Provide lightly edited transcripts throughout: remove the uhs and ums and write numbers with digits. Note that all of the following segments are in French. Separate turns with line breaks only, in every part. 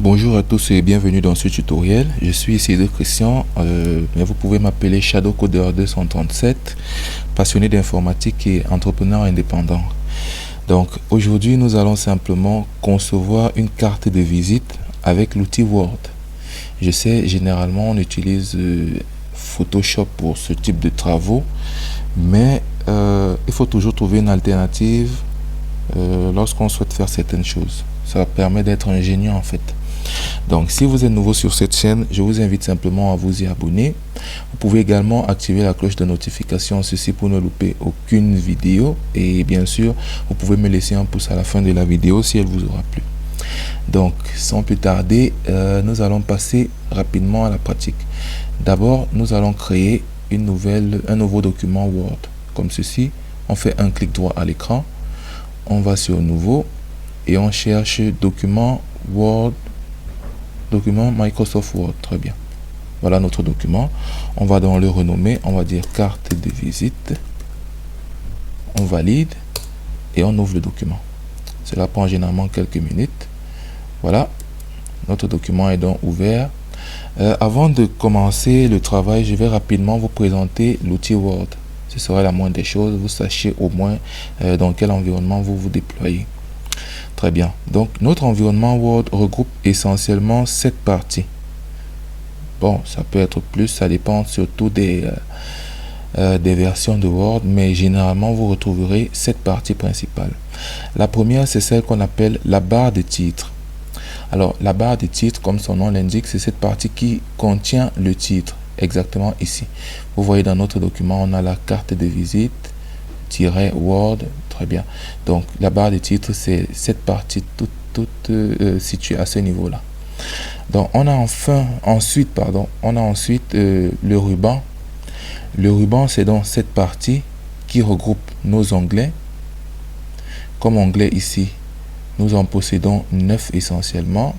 Bonjour à tous et bienvenue dans ce tutoriel. Je suis Cédric Christian, mais vous pouvez m'appeler Shadow Coder 237, passionné d'informatique et entrepreneur indépendant. Donc aujourd'hui nous allons simplement concevoir une carte de visite avec l'outil Word. Je sais, généralement on utilise Photoshop pour ce type de travaux, mais il faut toujours trouver une alternative lorsqu'on souhaite faire certaines choses. Ça permet d'être ingénieux en fait. Donc si vous êtes nouveau sur cette chaîne, je vous invite simplement à vous y abonner. Vous pouvez également activer la cloche de notification, ceci pour ne louper aucune vidéo. Et bien sûr, vous pouvez me laisser un pouce à la fin de la vidéo si elle vous aura plu. Donc sans plus tarder, nous allons passer rapidement à la pratique. D'abord, nous allons créer un nouveau document Word. Comme ceci, on fait un clic droit à l'écran, on va sur Nouveau et on cherche document Word. Document Microsoft Word, très bien. Voilà notre document. On va dans le renommer, on va dire carte de visite. On valide et on ouvre le document. Cela prend généralement quelques minutes. Voilà, notre document est donc ouvert. Avant de commencer le travail, je vais rapidement vous présenter l'outil Word. Ce sera la moindre des choses, vous sachez au moins dans quel environnement vous vous déployez. Très bien. Donc, notre environnement Word regroupe essentiellement 7 parties. Bon, ça peut être plus, ça dépend surtout des versions de Word, mais généralement, vous retrouverez 7 parties principales. La première, c'est celle qu'on appelle la barre de titre. Alors, la barre de titre, comme son nom l'indique, c'est cette partie qui contient le titre, exactement ici. Vous voyez dans notre document, on a la carte de visite, Word, très bien. Donc la barre de titre, c'est cette partie toute située à ce niveau là. Donc on a ensuite le ruban. Le ruban, c'est donc cette partie qui regroupe nos onglets. Comme onglet ici, nous en possédons 9 essentiellement.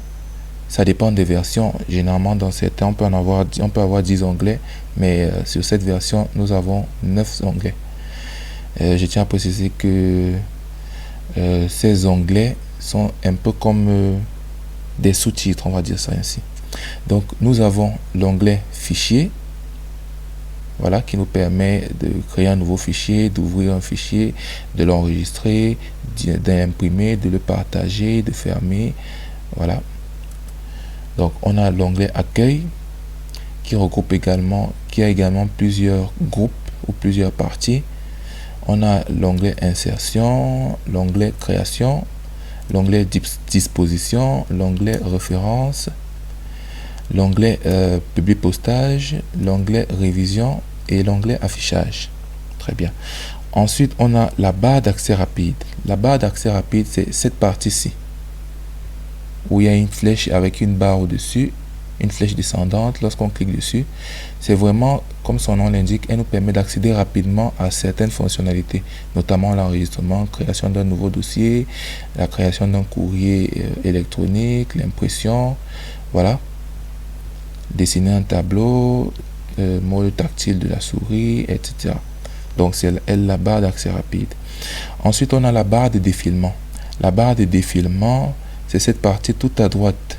Ça dépend des versions. Généralement dans certains on peut avoir 10 onglets, mais sur cette version nous avons 9 onglets. Je tiens à préciser que ces onglets sont un peu comme des sous-titres, on va dire ça ainsi. Donc nous avons l'onglet fichier, voilà, qui nous permet de créer un nouveau fichier, d'ouvrir un fichier, de l'enregistrer, d'imprimer, de le partager, de fermer, voilà. Donc on a l'onglet accueil qui a également plusieurs groupes ou plusieurs parties. On a l'onglet insertion, l'onglet création, l'onglet disposition, l'onglet référence, l'onglet publier postage, l'onglet révision et l'onglet affichage. Très bien. Ensuite, on a la barre d'accès rapide. La barre d'accès rapide, c'est cette partie-ci, où il y a une flèche avec une barre au-dessus, une flèche descendante. Lorsqu'on clique dessus, c'est vraiment, comme son nom l'indique, elle nous permet d'accéder rapidement à certaines fonctionnalités, notamment l'enregistrement, création d'un nouveau dossier, la création d'un courrier électronique, l'impression, voilà, dessiner un tableau, mode tactile de la souris, etc. Donc c'est la barre d'accès rapide. Ensuite, on a la barre de défilement. La barre de défilement, c'est cette partie tout à droite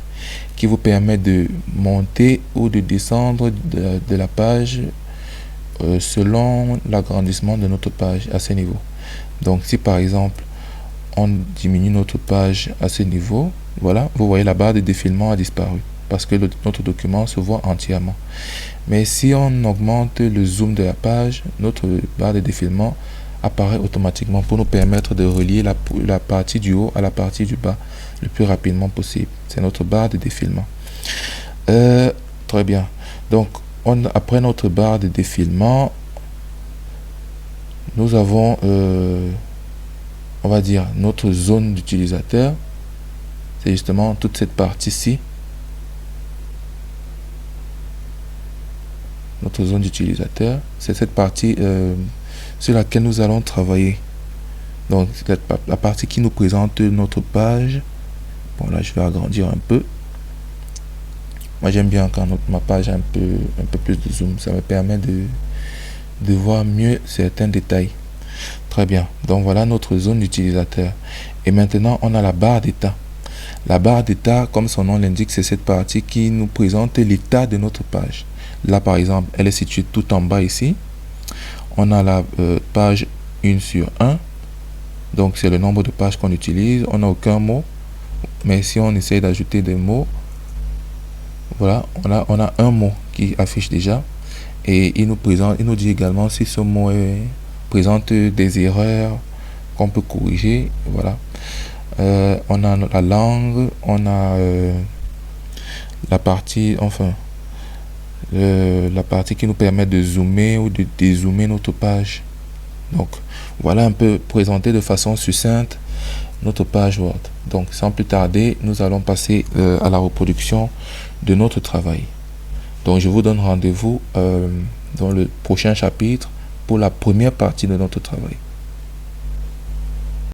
qui vous permet de monter ou de descendre de la page selon l'agrandissement de notre page à ce niveau. Donc si par exemple on diminue notre page à ce niveau, voilà, vous voyez la barre de défilement a disparu parce que notre document se voit entièrement. Mais si on augmente le zoom de la page, notre barre de défilement apparaît automatiquement pour nous permettre de relier la partie du haut à la partie du bas le plus rapidement possible. C'est notre barre de défilement. Très bien. Donc après notre barre de défilement, nous avons on va dire notre zone d'utilisateur. C'est justement toute cette partie-ci. Notre zone d'utilisateur, c'est cette partie sur laquelle nous allons travailler. Donc la partie qui nous présente notre page. Bon, là je vais agrandir un peu. Moi j'aime bien quand ma page a un peu plus de zoom, ça me permet de voir mieux certains détails. Très bien, donc voilà notre zone d'utilisateur. Et maintenant on a la barre d'état. La barre d'état, comme son nom l'indique, c'est cette partie qui nous présente l'état de notre page. Là, par exemple, elle est située tout en bas ici. On a la page 1 sur 1. Donc, c'est le nombre de pages qu'on utilise. On n'a aucun mot. Mais si on essaye d'ajouter des mots, voilà, on a un mot qui affiche déjà. Et il nous dit également si ce mot présente des erreurs qu'on peut corriger. Voilà. On a la langue, on a la partie, enfin, la partie qui nous permet de zoomer ou de dézoomer notre page. Donc, voilà un peu présenté de façon succincte notre page Word. Donc, sans plus tarder, nous allons passer à la reproduction de notre travail. Donc, je vous donne rendez-vous dans le prochain chapitre pour la première partie de notre travail.